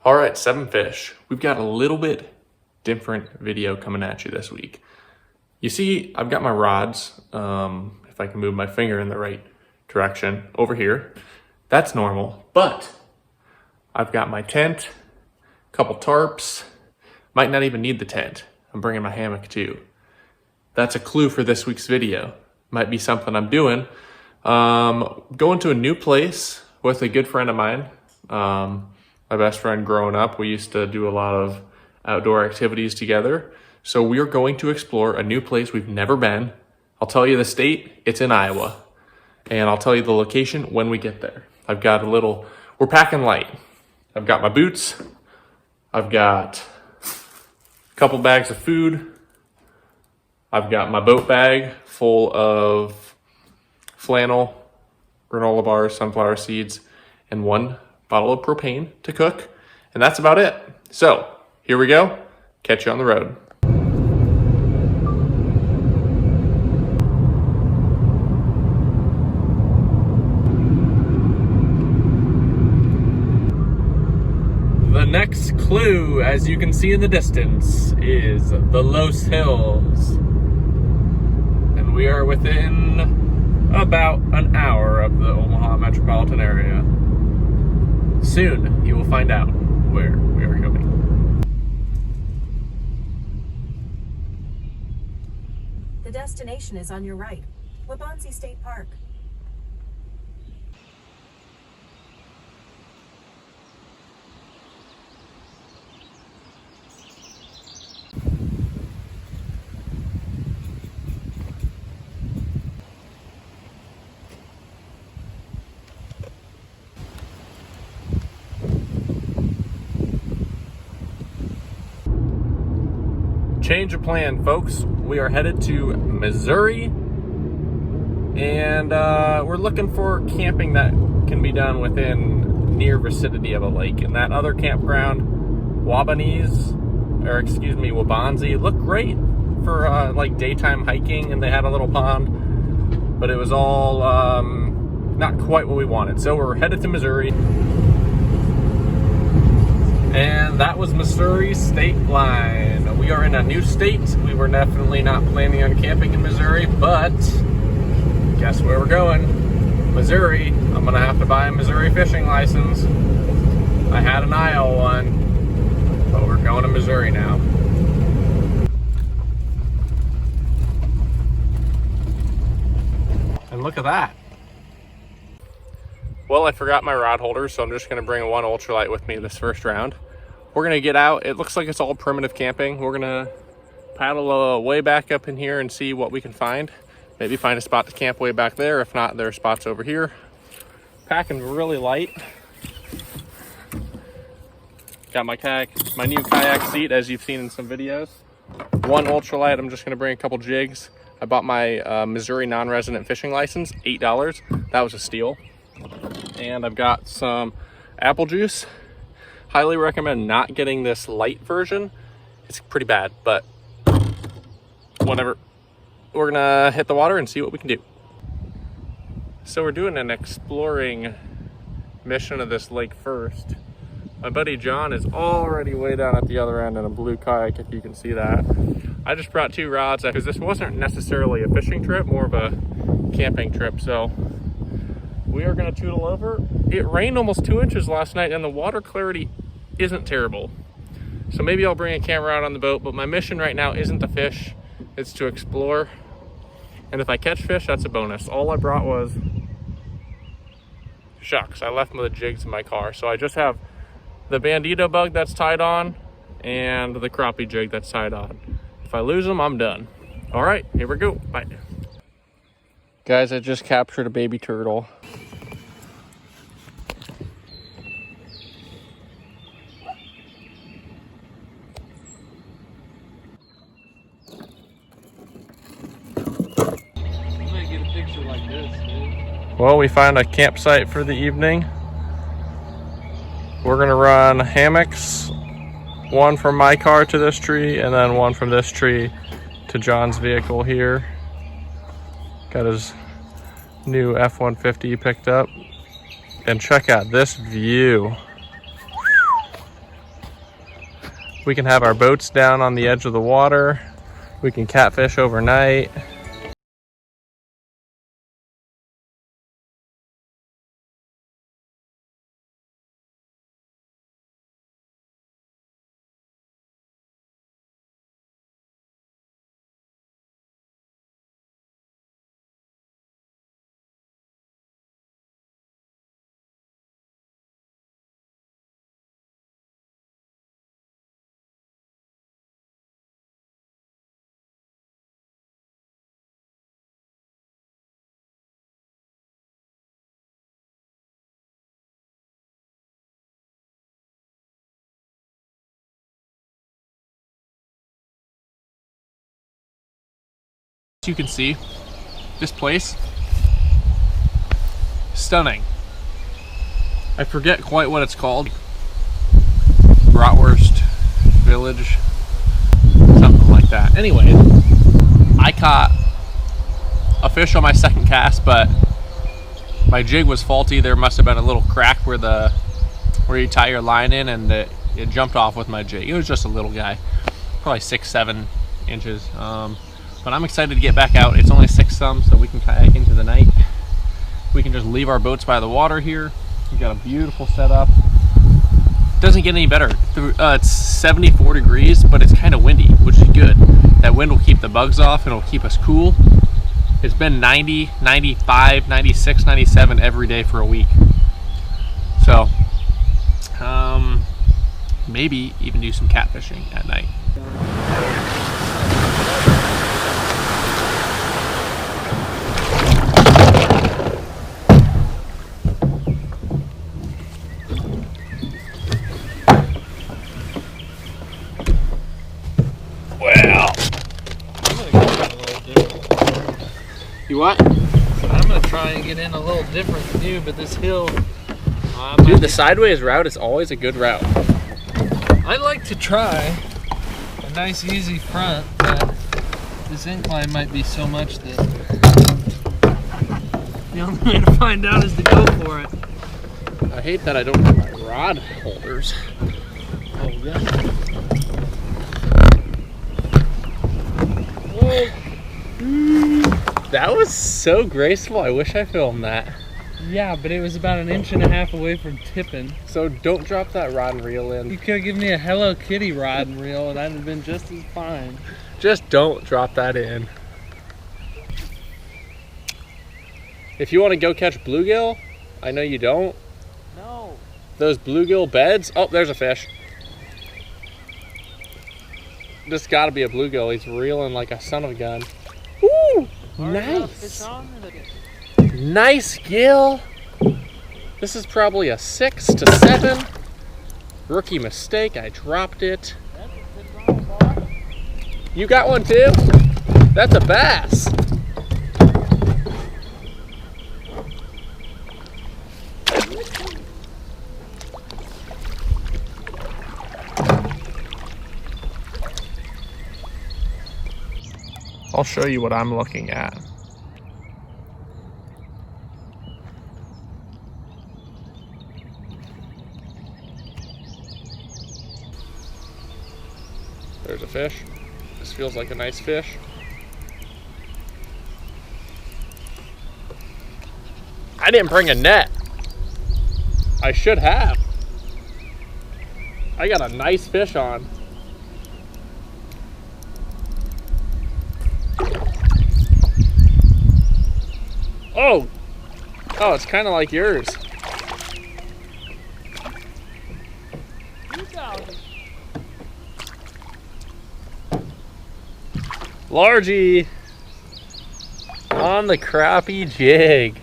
All right, 7 Fish. We've got a little bit different video coming at you this week. You see, I've got my rods, if I can move my finger in the right direction, over here. That's normal, but I've got my tent, a couple tarps, might not even need the tent. I'm bringing my hammock too. That's a clue for this week's video. Might be something I'm doing. Going to a new place with a good friend of mine. My best friend growing up, we used to do a lot of outdoor activities together. So we're going to explore a new place we've never been. I'll tell you the state, it's in Iowa. And I'll tell you the location when we get there. I've got we're packing light. I've got my boots. I've got a couple bags of food. I've got my boat bag full of flannel, granola bars, sunflower seeds, and 1 bottle of propane to cook. And that's about it. So here we go. Catch you on the road. The next clue, as you can see in the distance, is the Los Hills. And we are within about an hour of the Omaha metropolitan area. Soon, you will find out where we are going. The destination is on your right, Waubonsee State Park. Change of plan, folks. We are headed to Missouri, and we're looking for camping that can be done within near vicinity of a lake. And that other campground, Waubonsee, looked great for like daytime hiking, and they had a little pond, but it was all not quite what we wanted. So we're headed to Missouri. And that was Missouri state line. We are in a new state. We were definitely not planning on camping in Missouri, but guess where we're going? Missouri. I'm gonna have to buy a Missouri fishing license. I had an Iowa one, but we're going to Missouri now. And look at that. Well, I forgot my rod holder, so I'm just gonna bring 1 ultralight with me this first round. We're gonna get out. It looks like it's all primitive camping. We're gonna paddle way back up in here and see what we can find. Maybe find a spot to camp way back there. If not, there are spots over here. Packing really light. Got my new kayak seat, as you've seen in some videos. 1 ultralight. I'm just gonna bring a couple jigs. I bought my Missouri non-resident fishing license, $8. That was a steal. And I've got some apple juice. Highly recommend not getting this light version. It's pretty bad, but whatever. We're gonna hit the water and see what we can do. So we're doing an exploring mission of this lake first. My buddy John is already way down at the other end in a blue kayak, if you can see that. I just brought 2 rods because this wasn't necessarily a fishing trip, more of a camping trip. So we are gonna tootle over. It rained almost 2 inches last night and the water clarity isn't terrible. So maybe I'll bring a camera out on the boat, but my mission right now isn't to fish, it's to explore. And if I catch fish, that's a bonus. All I brought was, shucks, I left the jigs in my car. So I just have the bandito bug that's tied on and the crappie jig that's tied on. If I lose them, I'm done. All right, here we go, bye. Guys, I just captured a baby turtle. Well, we found a campsite for the evening. We're gonna run hammocks, 1 from my car to this tree, and then 1 from this tree to John's vehicle here. Got his new F-150 picked up. And check out this view. We can have our boats down on the edge of the water. We can catfish overnight. As you can see, this place, stunning. I forget quite what it's called. Bratwurst Village, something like that. Anyway, I caught a fish on my second cast, but my jig was faulty. There must have been a little crack where you tie your line in, and it jumped off with my jig. It was just a little guy, probably 6-7 inches. But I'm excited to get back out. It's only 6 some, so we can kayak into the night. We can just leave our boats by the water here. We've got a beautiful setup. Doesn't get any better. It's 74 degrees, but it's kind of windy, which is good. That wind will keep the bugs off and it'll keep us cool. It's been 90, 95, 96, 97 every day for a week. So, maybe even do some catfishing at night. You what? I'm gonna try and get in a little different than you, but this hill. Dude, the sideways route is always a good route. I'd like to try a nice easy front, but this incline might be so much that the only way to find out is to go for it. I hate that I don't have my rod holders. Oh yeah. Whoa. That was so graceful. I wish I filmed that. Yeah, but it was about 1.5 inches away from tipping. So don't drop that rod and reel in. You could have given me a Hello Kitty rod and reel, and I'd have been just as fine. Just don't drop that in. If you want to go catch bluegill, I know you don't. No. Those bluegill beds. Oh, there's a fish. This got to be a bluegill. He's reeling like a son of a gun. Woo! Nice. Nice gill. This is probably a 6 to 7. Rookie mistake. I dropped it. You got one too? That's a bass. I'll show you what I'm looking at. There's a fish. This feels like a nice fish. I didn't bring a net. I should have. I got a nice fish on. Oh, it's kind of like yours. Largie on the crappie jig.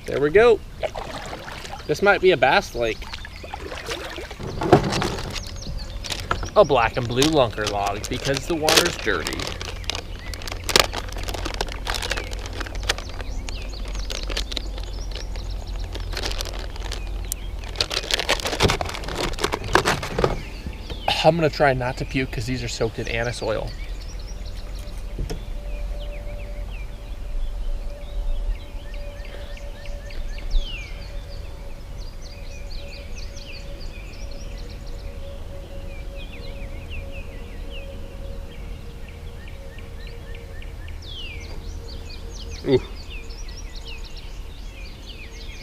There we go. This might be a bass lake. A black and blue lunker log because the water's dirty. I'm gonna try not to puke because these are soaked in anise oil. Ooh.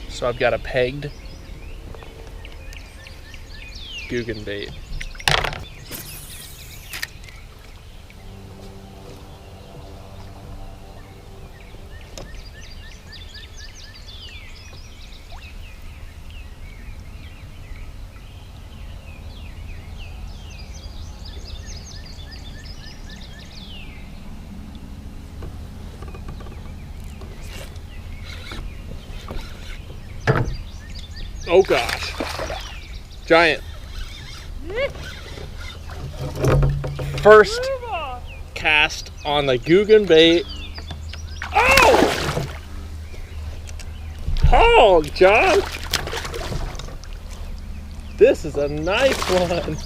So I've got a pegged Guggen bait. Oh gosh, giant. First cast on the Guggen bait. Oh! Oh, John! This is a nice one.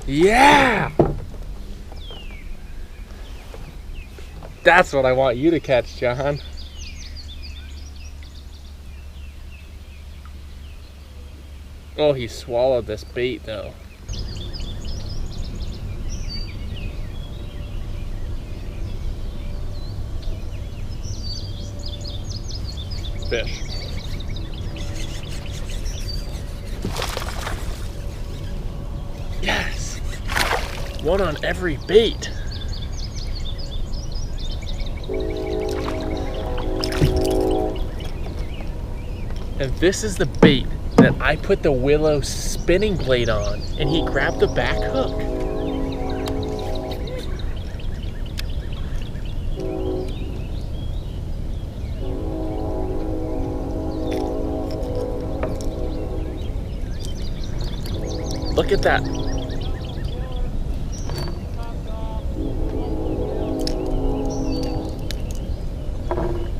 Yeah! That's what I want you to catch, John. Oh, he swallowed this bait though. Fish. Yes! One on every bait. And this is the bait that I put the willow spinning blade on, and he grabbed the back hook. Look at that.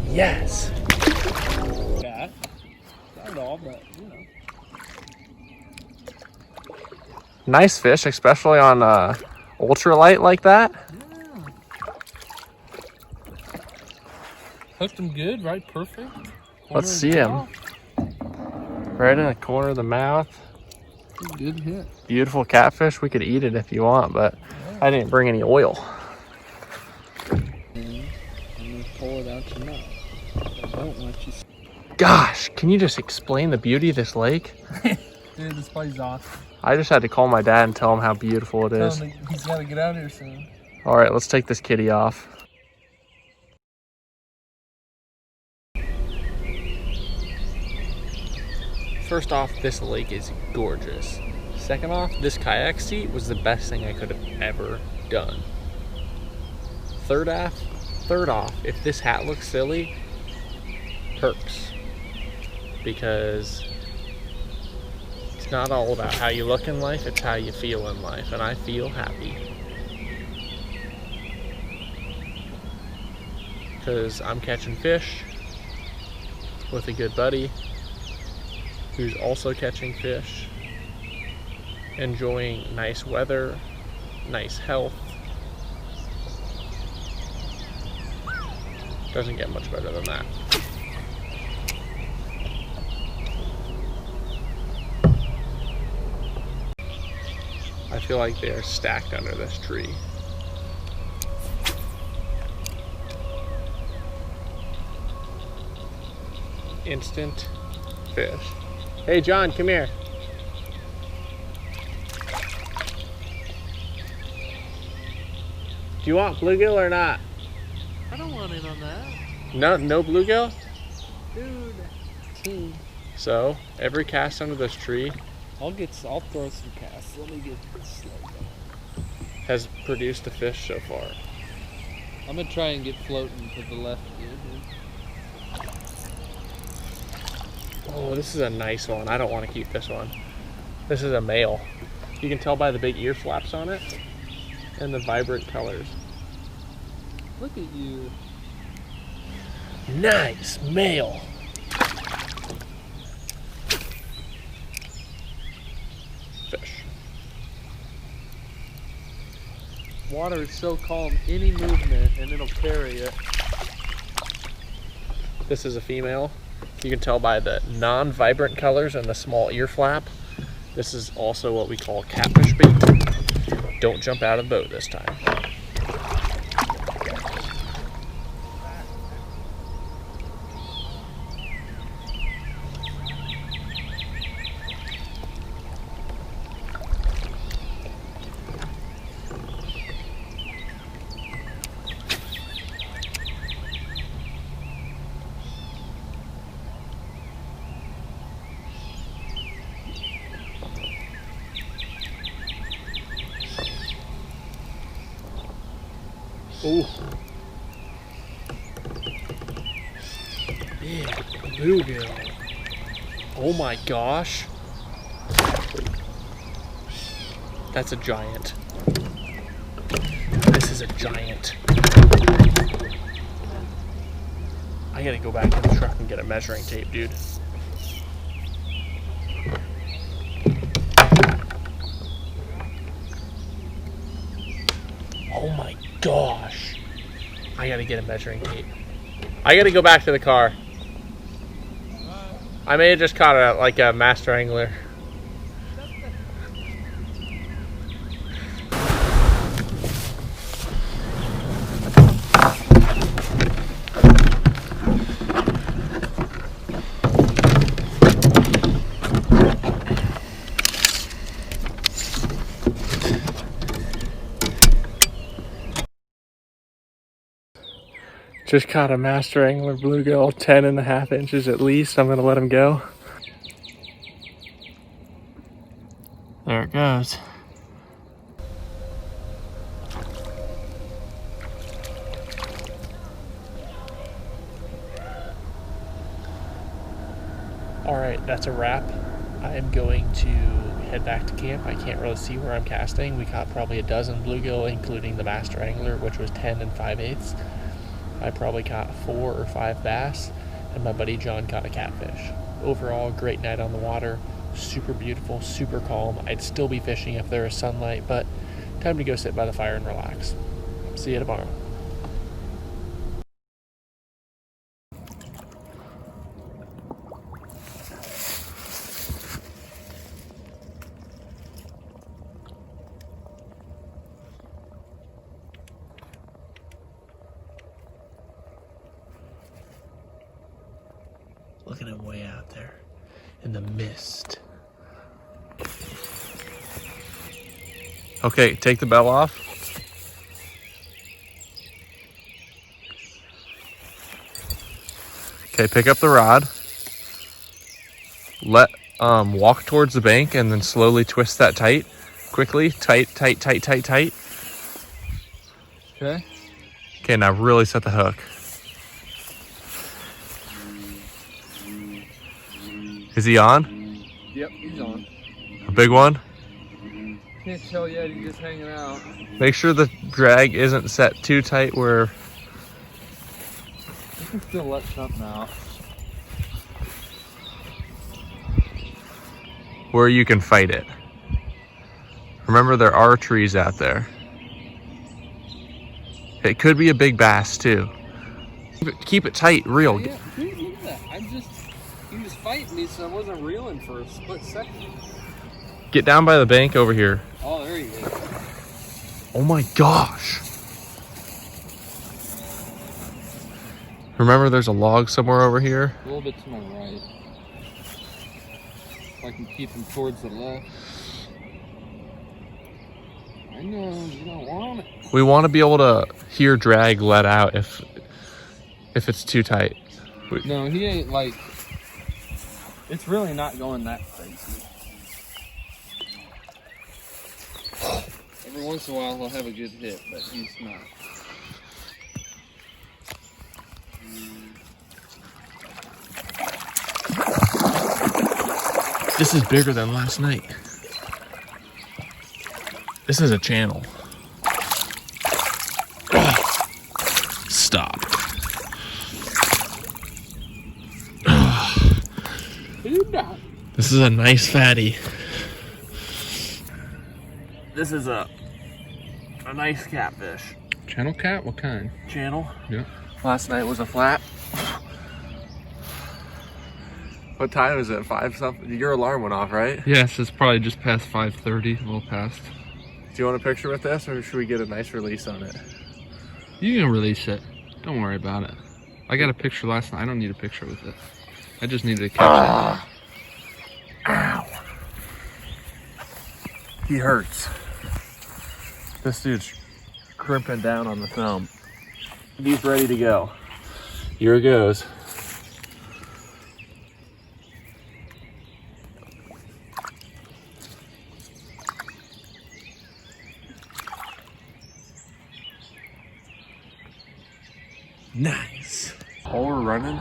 Yes. Yeah. Not all, but you know. Nice fish, especially on ultralight like that. Yeah. Hooked him good, right? Perfect. Let's see him. Right in the corner of the mouth. Good hit. Beautiful catfish. We could eat it if you want, but I didn't bring any oil. And then pull it out your mouth. I don't want you. Gosh, can you just explain the beauty of this lake? Dude, this place is awesome. I just had to call my dad and tell him how beautiful it is. Tell him he's got to get out here soon. All right, let's take this kitty off. First off, this lake is gorgeous. Second off, this kayak seat was the best thing I could have ever done. Third off, if this hat looks silly, perks. Because it's not all about how you look in life, it's how you feel in life, and I feel happy. Because I'm catching fish with a good buddy who's also catching fish, enjoying nice weather, nice health. Doesn't get much better than that. I feel like they are stacked under this tree. Instant fish. Hey John, come here. Do you want bluegill or not? I don't want in on that. No bluegill? Dude. So, every cast under this tree I'll throw some casts. Let me get this slow down. has produced a fish so far. I'm gonna try and get floating to the left here, dude. Oh, this is a nice one. I don't want to keep this one. This is a male. You can tell by the big ear flaps on it and the vibrant colors. Look at you. Nice male. Fish. Water is so calm, any movement and it'll carry it. This is a female. You can tell by the non-vibrant colors and the small ear flap. This is also what we call catfish bait. Don't jump out of the boat this time. Oh. Big bluegill. Oh my gosh. That's a giant. This is a giant. I gotta go back to the truck and get a measuring tape, dude. Oh my gosh. I gotta get a measuring tape. I gotta go back to the car. I may have just caught a master angler. Just caught a master angler bluegill, 10.5 inches at least. I'm gonna let him go. There it goes. All right, that's a wrap. I am going to head back to camp. I can't really see where I'm casting. We caught probably a dozen bluegill, including the master angler, which was 10 5/8. I probably caught 4 or 5 bass, and my buddy John caught a catfish. Overall, great night on the water. Super beautiful, super calm. I'd still be fishing if there was sunlight, but time to go sit by the fire and relax. See you tomorrow. Look at him way out there in the mist. Okay, take the bell off. Okay, pick up the rod. Walk towards the bank and then slowly twist that tight. Quickly, tight. Okay. Okay, now really set the hook. Is he on? Yep, he's on. A big one? Can't tell yet, he's just hanging out. Make sure the drag isn't set too tight where... I can still let something out. where you can fight it. Remember, there are trees out there. It could be a big bass too. Keep it tight, real. Yeah, dude, look at that. He was fighting me, so I wasn't reeling for a split second. Get down by the bank over here. Oh, there he is. Oh my gosh. Remember, there's a log somewhere over here? A little bit to my right. If I can keep him towards the left. I know, you don't want it. We want to be able to hear drag let out if it's too tight. No, he ain't like... It's really not going that crazy. Every once in a while he'll have a good hit, but he's not. This is bigger than last night. This is a channel. Oh, stop. This is a nice fatty. This is a nice catfish. Channel cat? What kind? Channel. Yeah. Last night was a flat. What time is it? 5 something? Your alarm went off, right? Yes, it's probably just past 5:30, a little past. Do you want a picture with this, or should we get a nice release on it? You can release it. Don't worry about it. I got a picture last night. I don't need a picture with it. I just needed to catch it. Ow. He hurts. This dude's crimping down on the thumb. He's ready to go. Here it goes. Nice. All we're running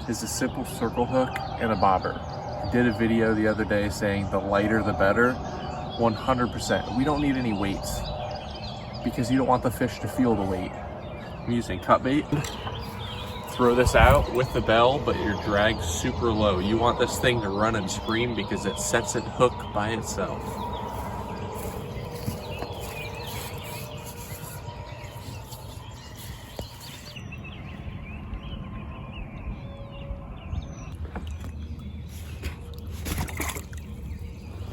is a simple circle hook and a bobber. I did a video the other day saying the lighter the better. 100%. We don't need any weights because you don't want the fish to feel the weight. I'm using cut bait. Throw this out with the bell, but your drag's super low. You want this thing to run and scream because it sets it hook by itself.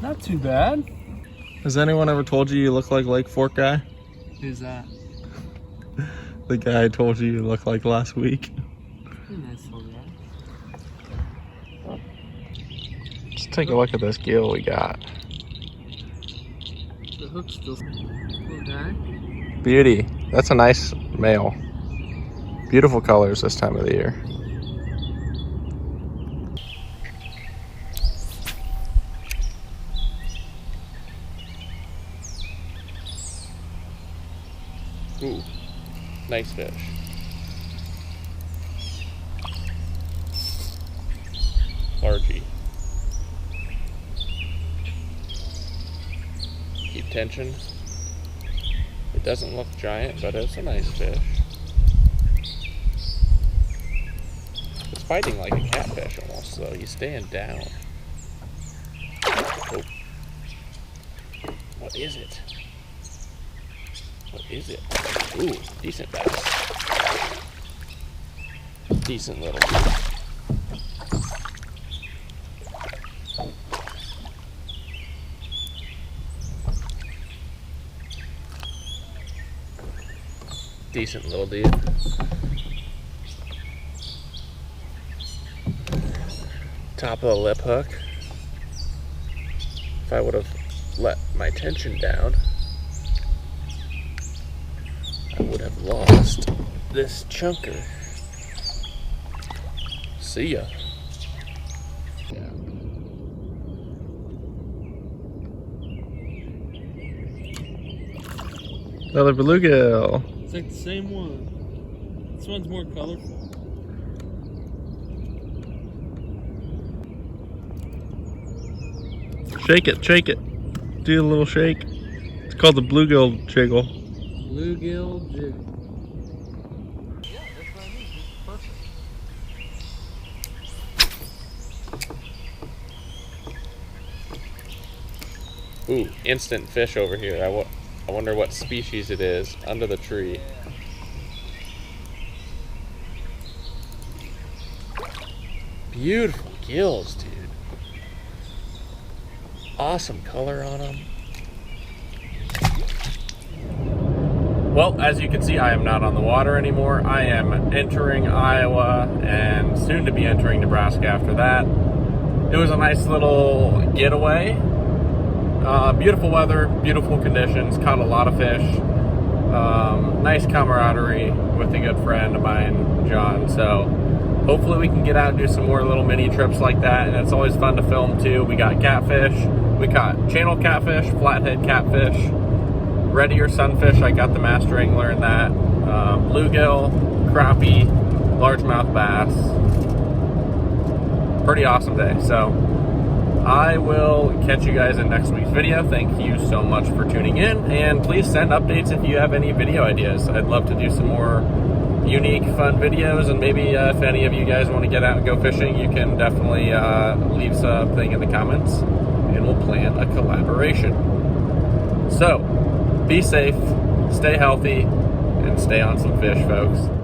Not too bad. Has anyone ever told you look like Lake Fork guy? Who's that? The guy I told you look like last week. Nice little guy. Just take a look at this gill we got. The hook's still little guy. Beauty. That's a nice male. Beautiful colors this time of the year. Ooh, nice fish. Largy. Keep tension. It doesn't look giant, but it's a nice fish. It's fighting like a catfish almost, though. He's staying down. Oh. What is it? What is it? Ooh, decent bass. Decent little bass. Decent little dude. Top of the lip hook. If I would have let my tension down, I would have lost this chunker. See ya. Yeah. Another bluegill. It's like the same one. This one's more colorful. Shake it, shake it. Do a little shake. It's called the bluegill jiggle. Bluegill jig. Yeah, that's what I mean. It's perfect. Ooh, instant fish over here. I wonder what species it is under the tree. Beautiful gills, dude. Awesome color on them. Well, as you can see, I am not on the water anymore. I am entering Iowa and soon to be entering Nebraska after that. It was a nice little getaway. Beautiful weather, beautiful conditions, caught a lot of fish. Nice camaraderie with a good friend of mine, John. So hopefully we can get out and do some more little mini trips like that. And it's always fun to film too. We got catfish, we caught channel catfish, flathead catfish, red ear sunfish. I got the master angler in that. Bluegill, crappie, largemouth bass. Pretty awesome day. So I will catch you guys in next week's video. Thank you so much for tuning in, and please send updates if you have any video ideas. I'd love to do some more unique, fun videos, and maybe if any of you guys want to get out and go fishing, you can definitely leave something in the comments, and we'll plan a collaboration. So, be safe, stay healthy, and stay on some fish, folks.